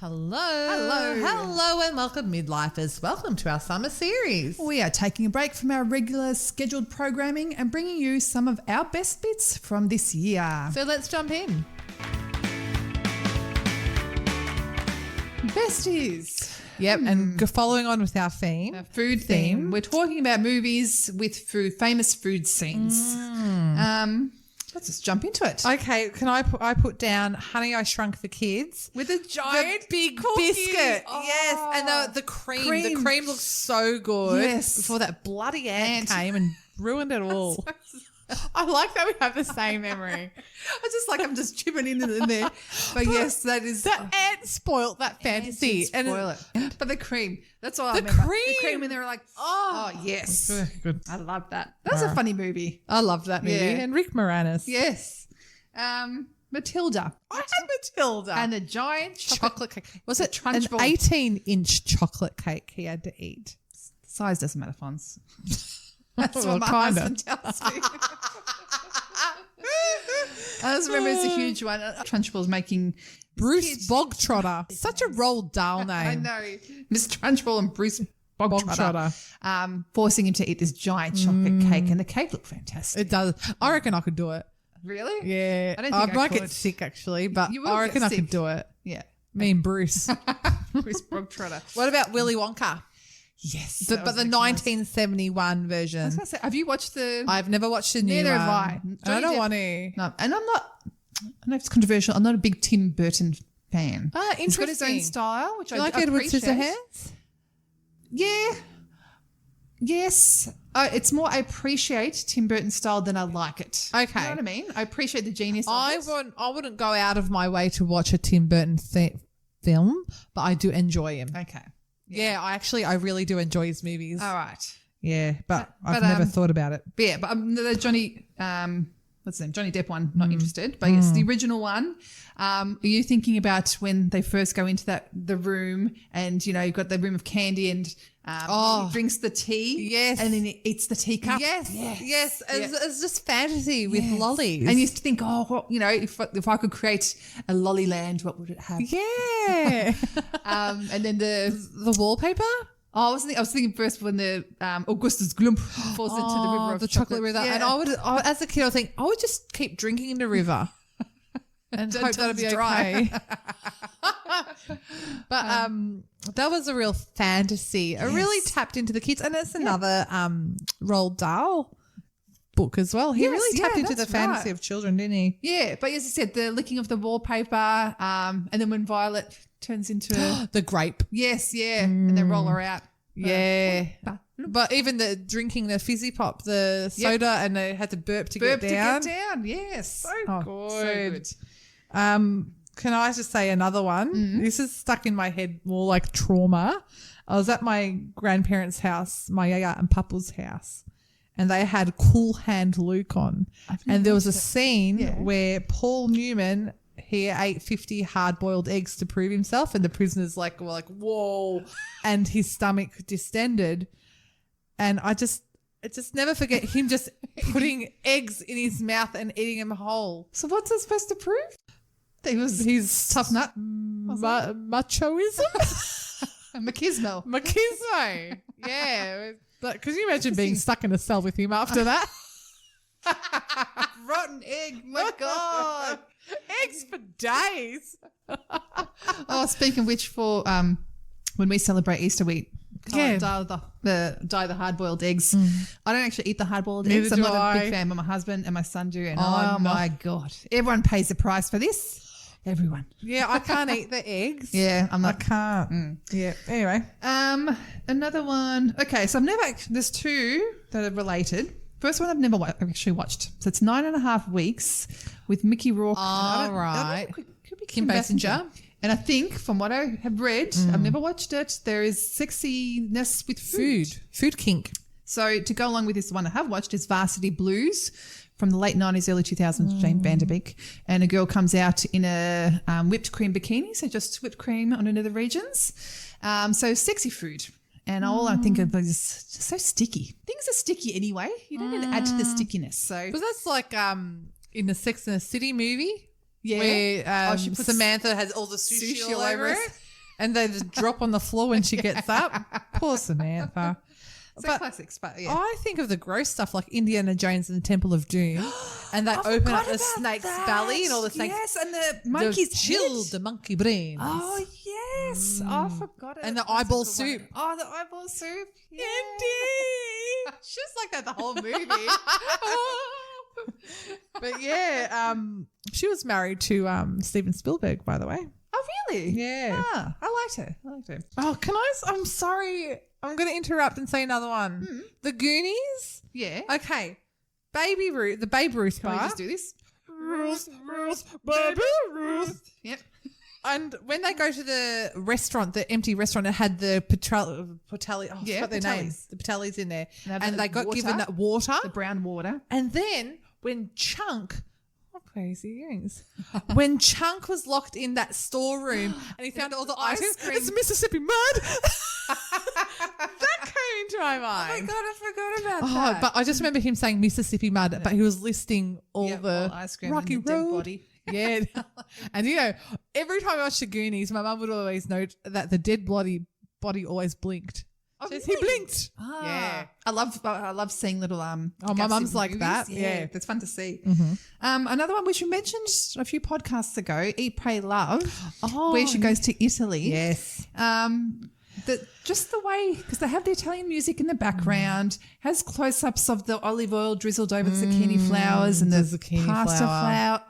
Hello, and welcome, Midlifers. Welcome to our summer series. We are taking a break from our regular scheduled programming and bringing you some of our best bits from this year. So let's jump in. Besties. Yep, and following on with our theme. Our food theme. We're talking about movies with famous food scenes. Let's just jump into it. Okay, can I put down Honey, I Shrunk the Kids? With a giant the big cookie. biscuit. Oh. Yes, and the cream. The cream looks so good. Yes. Before that bloody ant came and ruined it all. I like that we have the same memory. I'm just chipping in there. But yes, that is... The ant spoilt that fantasy. Spoil it. But the cream. That's all I remember. The cream and they were like, oh yes. Good. I love that. That's a funny movie. I loved that movie. Yeah. And Rick Moranis. Yes. Matilda. I had Matilda. And a giant chocolate cake. Was it an Trunchbull. 18-inch chocolate cake he had to eat? Size doesn't matter, Fons. That's Well, what my husband tells me. I just remember it's a huge one. Trunchbull's making Bruce Bogtrotter. Such a Roald Dahl name. I know. Miss Trunchbull and Bruce Bogtrotter. Forcing him to eat this giant chocolate cake, and the cake looked fantastic. It does. I reckon I could do it. Really? Yeah. I don't think I might could. get sick actually, but You will I reckon get I could sick. do it. Yeah. Me and Bruce. Bruce Bogtrotter. What about Willy Wonka? Yes. But the 1971 version. I was going to say, have you watched the... I've never watched the new one. Neither have I. I don't want to. No, and I know it's controversial. I'm not a big Tim Burton fan. Interesting. He's got his own style, which Do you I like Edward appreciate. Scissorhands? Yeah. Yes. It's more I appreciate Tim Burton's style than I like it. Okay. You know what I mean? I appreciate the genius of it. I wouldn't go out of my way to watch a Tim Burton film, but I do enjoy him. Okay. Yeah, I really do enjoy his movies. All right. Yeah, but I've never thought about it. But yeah, but the Johnny, what's his name? Johnny Depp one, not interested. But yes, the original one. Are you thinking about when they first go into the room and, you've got the room of candy and he drinks the tea? Yes. And then he eats the teacup? Yes. It's just fantasy with lollies. And you used to think, if I could create a lolly land, what would it have? Yeah. And then the wallpaper? I was thinking first when the Augustus Glump falls into the river of the chocolate river. Yeah. And as a kid, I would just keep drinking in the river and hope that'd be okay. But that was a real fantasy. I really tapped into the kids, and it's another Roald Dahl book as well. He really tapped into the fantasy of children, didn't he? Yeah, but as I said, the licking of the wallpaper, and then when Violet turns into the grape. Yes, and they roll her out. Yeah. But even the drinking the fizzy pop, the soda, and they had to burp to get down. Yes. So good. So good. Can I just say another one? This is stuck in my head more like trauma. I was at my grandparents' house, my yaya and papa's house, and they had Cool Hand Luke on. And there was a scene where Paul Newman, he ate 50 hard-boiled eggs to prove himself, and the prisoners were like, whoa, and his stomach distended. And I just never forget him just putting eggs in his mouth and eating them whole. So what's that supposed to prove? He's tough nut. Machoism? Machismo. Yeah. But could you imagine being stuck in a cell with him after that? Rotten egg. My God. Eggs for days. Speaking of which, for when we celebrate Easter, we dye the hard-boiled eggs. I don't actually eat the hard-boiled eggs. I'm not a big fan, but my husband and my son do. And my God. Everyone pays the price for this. Everyone. Yeah, I can't eat the eggs. Yeah, I'm not. I can't. Yeah. Anyway. Another one. Okay, so there's two that are related. First one I've actually watched. So it's 9.5 weeks with Mickey Rourke. Right. Could be Kim Basinger. And I think from what I have read, I've never watched it, there is sexiness with food. Food kink. So to go along with this, one I have watched is Varsity Blues from the late 90s, early 2000s, Jane Vanderbeek. And a girl comes out in a whipped cream bikini, so just whipped cream on another regions. So sexy food. And all I think of is just so sticky. Things are sticky anyway. You don't need to add to the stickiness. So, but that's like in the Sex and the City movie. Yeah. Where she puts Samantha has all the sushi all over it. And they just drop on the floor when she gets up. Poor Samantha. So classics, but yeah. I think of the gross stuff like Indiana Jones and the Temple of Doom, and they open up the snake's belly and all the snakes. Yes, and the monkey's chilled head. the monkey brains. Oh yes, I forgot it. And the That's a eyeball good soup. one. Oh, the eyeball soup. Yeah. Indeed. Just like that the whole movie. But yeah, she was married to Steven Spielberg, by the way. Oh really? Yeah. Ah, I liked her. Oh, I'm sorry. I'm going to interrupt and say another one. The Goonies. Yeah. Okay. Baby Ruth, the Babe Ruth Can we bar. just do this? Ruth, Baby Ruth. Yep. And when they go to the restaurant, the empty restaurant, it had the Patelli. Oh, I forgot their names. The Patellis in there. And they got given that water. The brown water. And then when Chunk... Crazy earrings. When Chunk was locked in that storeroom and he found all the ice cream, it's Mississippi mud. That came into my mind. Oh my God, I forgot about that. But I just remember him saying Mississippi mud, but he was listing all the all ice cream Rocky and the dead Road. body. Yeah. And every time I watched the Goonies, my mum would always note that the dead body always blinked. Oh, Just, really? He blinked. Ah. Yeah. I love seeing little my gaps mum's in like movies. that. Yeah. That's fun to see. Another one which we mentioned a few podcasts ago, Eat, Pray, Love, where she goes to Italy. Yes. Just the way, because they have the Italian music in the background, has close-ups of the olive oil drizzled over the zucchini flowers and the zucchini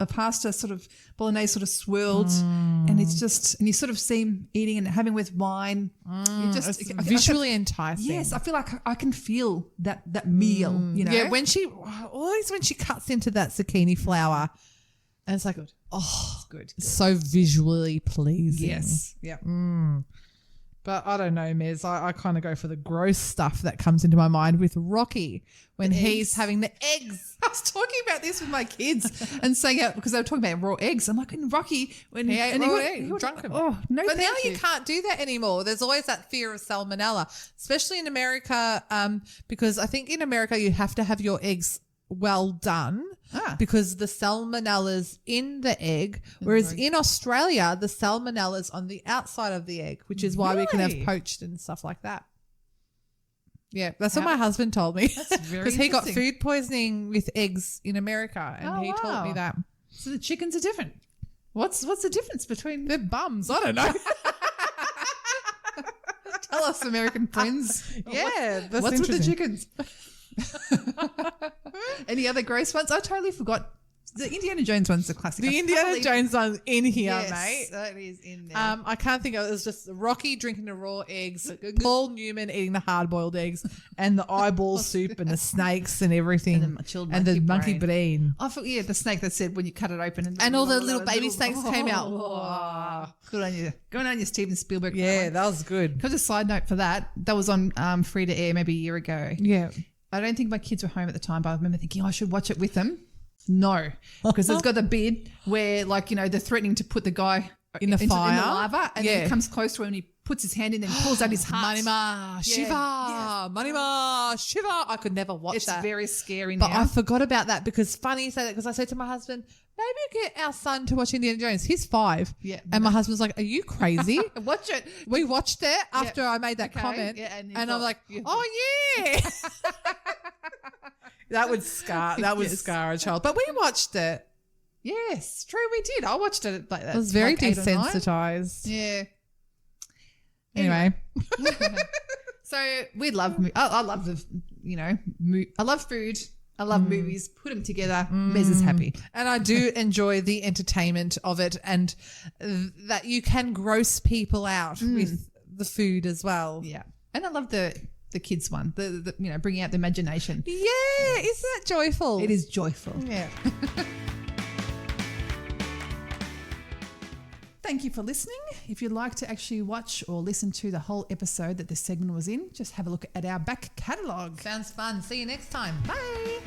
pasta sort of bolognese sort of swirled, and it's just, and you sort of see him eating and having with wine. It's visually enticing. Yes, I feel like I can feel that meal. You know, Yeah, when she cuts into that zucchini flour, and it's like, it's good. so visually pleasing. Yes, yeah. But I don't know, Mez. I kind of go for the gross stuff that comes into my mind with Rocky when he's having the eggs. I was talking about this with my kids and saying it because they were talking about raw eggs. I'm like, in Rocky, when He ate raw eggs, drunk them. Oh, no, But now thank you can't do that anymore. There's always that fear of salmonella, especially in America, because I think in America you have to have your eggs well done because the salmonella's in the egg, whereas in Australia the salmonella's on the outside of the egg, which is why we can have poached and stuff like that. Yeah, that's what my husband told me. That's very because he got interesting. food poisoning with eggs in America, and he taught me that. So the chickens are different. What's the difference between They're bums. I don't know. Tell us, American friends. Yeah, that's what's with the interesting. chickens? Any other gross ones? I totally forgot. The Indiana Jones one's a classic. The Indiana Jones one's in here, mate. That is in there. I can't think of it. It was just Rocky drinking the raw eggs, Paul Newman eating the hard-boiled eggs, and the eyeball soup and the snakes and everything, And the chilled and the monkey monkey brain. I thought, the snake that said when you cut it open And all the little baby snakes came out. Oh, good on you. Good on you, Steven Spielberg. Yeah, that was good. Because a side note for that was on free to air maybe a year ago. Yeah. I don't think my kids were home at the time, but I remember thinking I should watch it with them. No, because it's got the bit where, like, they're threatening to put the guy In the fire? in the lava, and then he comes close to him and he puts his hand in and pulls out his heart. Manima, Shiva, Yes. Manima, Shiva. I could never watch It's that. very scary But now. I forgot about that because funny you say that because I said to my husband, maybe get our son to watch Indiana Jones. He's 5. Yeah. And my husband's like, are you crazy? Watch it. We watched it after I made that Okay. comment. Yeah, and you and I'm thought- like, you- oh, yeah. That would scar Yes. a child. But we watched it. Yes, true, we did. I watched it like that. I was very like 8 or 9. desensitized. Yeah. Anyway. So we love. I love the. I love food. I love movies. Put them together. Mez is happy. And I do enjoy the entertainment of it and that you can gross people out with the food as well. Yeah, and I love the kids one. The bringing out the imagination. Yeah, isn't that joyful? It is joyful. Yeah. Thank you for listening. If you'd like to actually watch or listen to the whole episode that this segment was in, just have a look at our back catalogue. Sounds fun. See you next time. Bye.